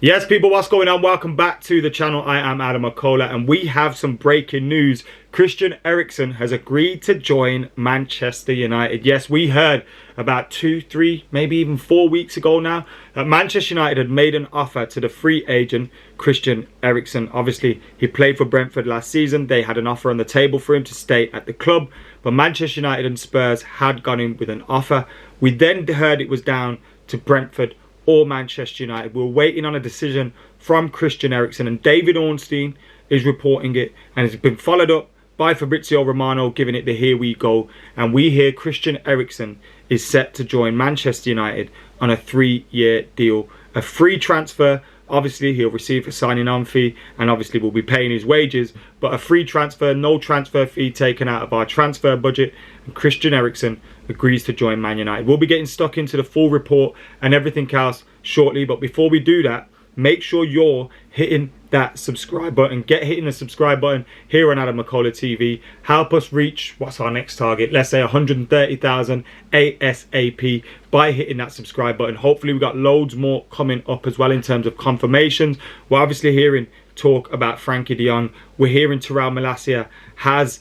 Yes, people, what's going on? Welcome back to the channel. I am AdamMcKola, and we have some breaking news. Christian Eriksen has agreed to join Manchester United. Yes, we heard about 2, 3, maybe even 4 weeks ago now that Manchester United had made an offer to the free agent Christian Eriksen. Obviously, he played for Brentford last season. They had an offer on the table for him to stay at the club, but Manchester United and Spurs had gone in with an offer. We then heard it was down to Brentford or Manchester United. We're waiting on a decision from Christian Eriksen, and David Ornstein is reporting it, and it's been followed up by Fabrizio Romano giving it the here we go. And we hear Christian Eriksen is set to join Manchester United on a 3-year deal, a free transfer. Obviously, he'll receive a signing on fee, and obviously we'll be paying his wages, but a free transfer, no transfer fee taken out of our transfer budget. And Christian Eriksen agrees to join Man United. We'll be getting stuck into the full report and everything else shortly, but before we do that, make sure you're hitting that subscribe button. Get hitting the subscribe button here on AdamMcKola TV. Help us reach, what's our next target? Let's say 130,000 ASAP by hitting that subscribe button. Hopefully we've got loads more coming up as well in terms of confirmations. We're obviously hearing talk about Frankie de Jong. We're hearing Terrell Malacia has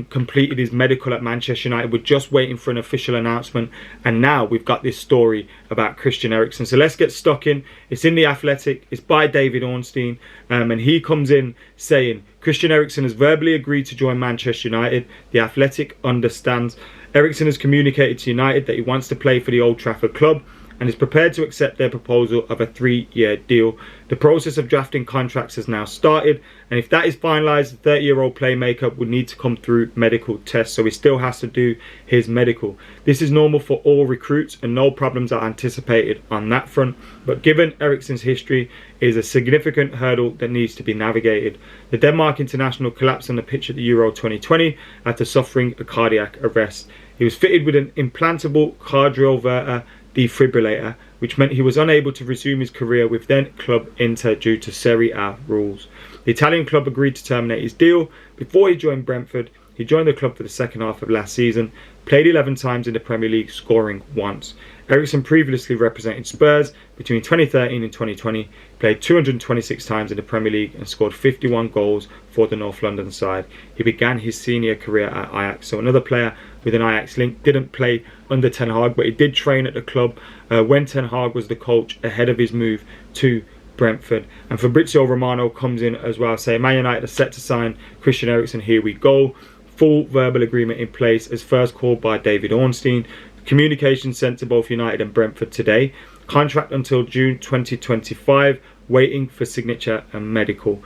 completed his medical at Manchester United. We're just waiting for an official announcement, and now we've got this story about Christian Eriksen. So let's get stuck in. It's in The Athletic. It's by David Ornstein, and he comes in saying Christian Eriksen has verbally agreed to join Manchester United. The Athletic understands. Eriksen has communicated to United that he wants to play for the Old Trafford club and is prepared to accept their proposal of a 3-year deal. The process of drafting contracts has now started, and if that is finalised, the 30-year-old playmaker would need to come through medical tests, so he still has to do his medical. This is normal for all recruits, and no problems are anticipated on that front, but given Eriksen's history, it is a significant hurdle that needs to be navigated. The Denmark international collapsed on the pitch at the Euro 2020 after suffering a cardiac arrest. He was fitted with an implantable cardioverter defibrillator, which meant he was unable to resume his career with then club Inter due to Serie A rules. The Italian club agreed to terminate his deal before he joined Brentford. He joined the club for the second half of last season, played 11 times in the Premier League, scoring once. Eriksen previously represented Spurs between 2013 and 2020, played 226 times in the Premier League and scored 51 goals for the North London side. He began his senior career at Ajax, so another player with an Ajax link. Didn't play under Ten Hag, but he did train at the club when Ten Hag was the coach ahead of his move to Brentford. And Fabrizio Romano comes in as well, saying Man United are set to sign Christian Eriksen. Here we go. Full verbal agreement in place as first called by David Ornstein. Communication sent to both United and Brentford today. Contract until June 2025. Waiting for signature and medical.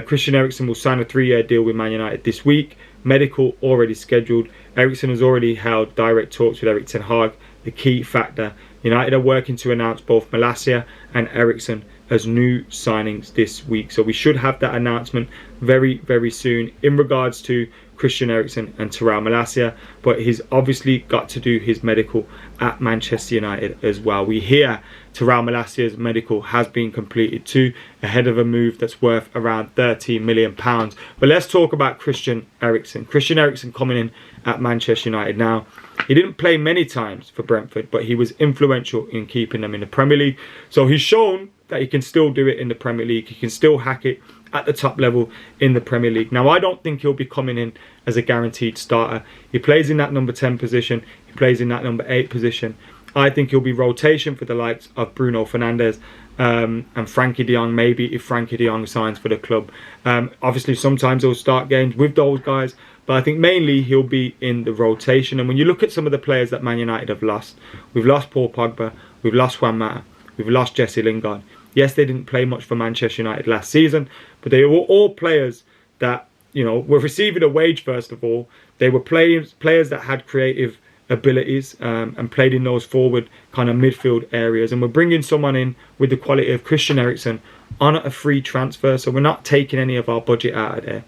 Christian Eriksen will sign a 3-year deal with Man United this week. Medical already scheduled. Eriksen has already held direct talks with Erik ten Hag, the key factor. United are working to announce both Malacia and Eriksen as new signings this week. So we should have that announcement very, very soon in regards to Christian Eriksen and Terrell Malacia, but he's obviously got to do his medical at Manchester United as well. We hear Terrell Malacia's medical has been completed too, ahead of a move that's worth around £13 million. But let's talk about Christian Eriksen. Christian Eriksen coming in at Manchester United now. He didn't play many times for Brentford, but he was influential in keeping them in the Premier League. So he's shown that he can still do it in the Premier League. He can still hack it at the top level in the Premier League. Now, I don't think he'll be coming in as a guaranteed starter. He plays in that number 10 position. He plays in that number 8 position. I think he'll be rotation for the likes of Bruno Fernandes and Frankie de Jong, maybe if Frankie de Jong signs for the club. Obviously, sometimes he'll start games with those guys, but I think mainly he'll be in the rotation. And when you look at some of the players that Man United have lost, we've lost Paul Pogba, we've lost Juan Mata, we've lost Jesse Lingard. Yes, they didn't play much for Manchester United last season, but they were all players that, you know, were receiving a wage first of all. They were players that had creative abilities and played in those forward kind of midfield areas. And we're bringing someone in with the quality of Christian Eriksen on a free transfer, so we're not taking any of our budget out of there.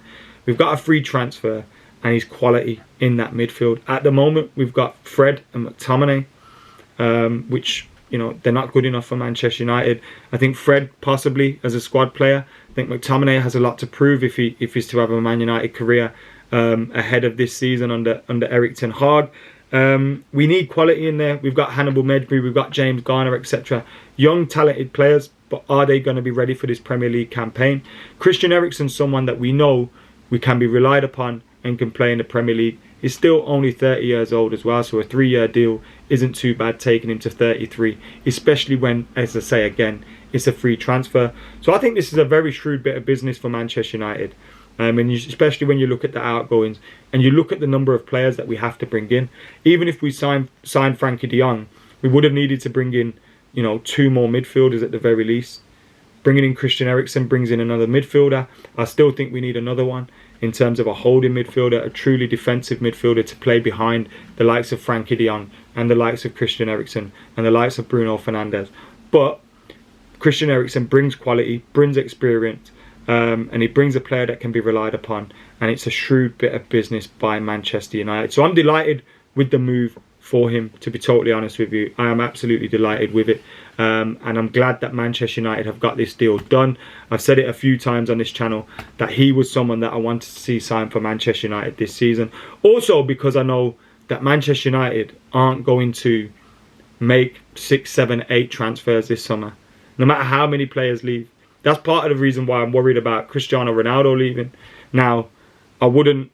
We've got a free transfer and he's quality in that midfield. At the moment, we've got Fred and McTominay, which, you know, they're not good enough for Manchester United. I think Fred possibly as a squad player. I think McTominay has a lot to prove if he's to have a Man United career ahead of this season under Erik ten Hag. We need quality in there. We've got Hannibal Medbury, we've got James Garner, etc. Young, talented players. but are they going to be ready for this Premier League campaign? Christian Eriksen's someone that we know we can be relied upon and can play in the Premier League. He's still only 30 years old as well, so a 3-year deal isn't too bad, taking him to 33, especially when, as I say again, it's a free transfer. So I think this is a very shrewd bit of business for Manchester United. Especially when you look at the outgoings and you look at the number of players that we have to bring in. Even if we sign Frankie de Jong, we would have needed to bring in, 2 more midfielders at the very least. Bringing in Christian Eriksen brings in another midfielder. I still think we need another one in terms of a holding midfielder, a truly defensive midfielder to play behind the likes of Frankie de Jong and the likes of Christian Eriksen and the likes of Bruno Fernandes. But Christian Eriksen brings quality, brings experience, and he brings a player that can be relied upon, and it's a shrewd bit of business by Manchester United. So I'm delighted with the move for him, to be totally honest with you. I am absolutely delighted with it, and I'm glad that Manchester United have got this deal done. I've said it a few times on this channel that he was someone that I wanted to see sign for Manchester United this season. Also because I know that Manchester United aren't going to make 6, 7, 8 transfers this summer, no matter how many players leave. That's part of the reason why I'm worried about Cristiano Ronaldo leaving. Now, I wouldn't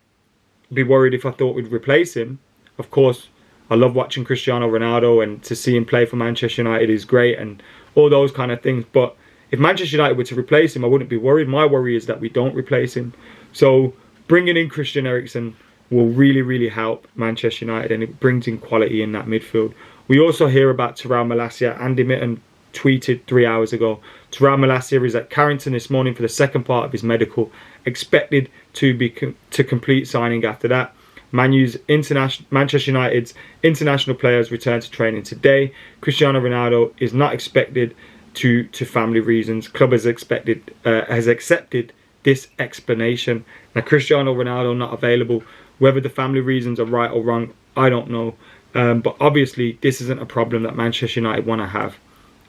be worried if I thought we'd replace him. Of course, I love watching Cristiano Ronaldo, and to see him play for Manchester United is great and all those kind of things. But if Manchester United were to replace him, I wouldn't be worried. My worry is that we don't replace him. So bringing in Christian Eriksen will really, really help Manchester United, and it brings in quality in that midfield. We also hear about Tyrell Malacia. Andy Mitten tweeted 3 hours ago. Tyrell Malacia is at Carrington this morning for the second part of his medical, expected to complete signing after that. Manchester United's international players return to training today. Cristiano Ronaldo is not expected to family reasons. Club has accepted this explanation. Now, Cristiano Ronaldo not available. Whether the family reasons are right or wrong, I don't know. But obviously, this isn't a problem that Manchester United want to have.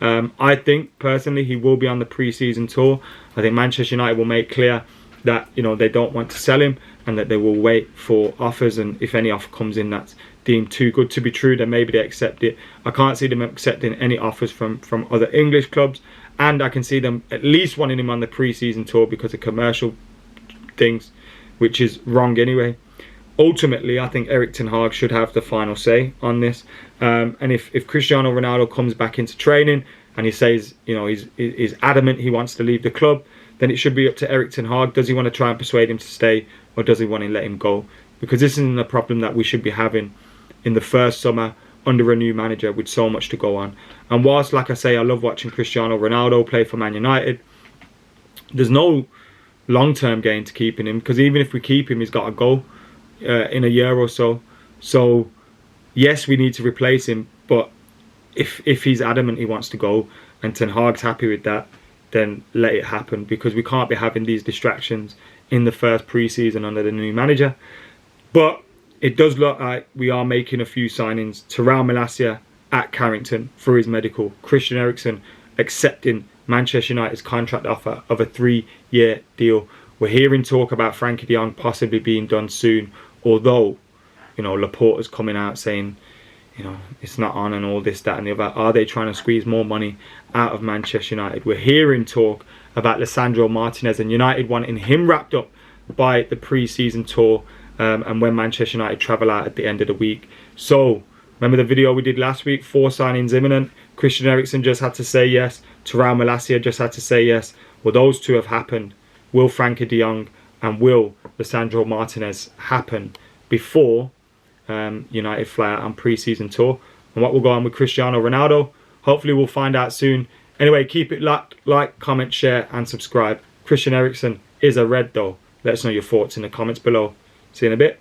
I think personally he will be on the pre-season tour. I think Manchester United will make clear that they don't want to sell him, and that they will wait for offers, and if any offer comes in that's deemed too good to be true, then maybe they accept it. I can't see them accepting any offers from other English clubs, and I can see them at least wanting him on the pre-season tour because of commercial things, which is wrong anyway. Ultimately, I think Erik ten Hag should have the final say on this. And if Cristiano Ronaldo comes back into training and he says, he's adamant he wants to leave the club, then it should be up to Erik ten Hag. Does he want to try and persuade him to stay, or does he want to let him go? Because this isn't a problem that we should be having in the first summer under a new manager with so much to go on. And whilst, like I say, I love watching Cristiano Ronaldo play for Man United, there's no long-term gain to keeping him, because even if we keep him, he's got to go in a year or so. So yes, we need to replace him, but if he's adamant he wants to go and Ten Hag's happy with that, then let it happen, because we can't be having these distractions in the first pre-season under the new manager. But it does look like we are making a few signings. Tyrell Malacia at Carrington for his medical. Christian Eriksen accepting Manchester United's contract offer of a 3-year deal. We're hearing talk about Frankie de Jong possibly being done soon, although, Laporta's coming out saying, it's not on and all this, that and the other. Are they trying to squeeze more money out of Manchester United? We're hearing talk about Lisandro Martinez and United wanting him wrapped up by the pre-season tour and when Manchester United travel out at the end of the week. So, remember the video we did last week? 4 signings imminent. Christian Eriksen just had to say yes. Tyrell Malacia just had to say yes. Well, those 2 have happened. Will Frankie de Jong and will Lisandro Martinez happen before United fly out on pre-season tour? And what will go on with Cristiano Ronaldo? Hopefully we'll find out soon. Anyway, keep it locked. Like, comment, share and subscribe. Christian Eriksen is a red though. Let us know your thoughts in the comments below. See you in a bit.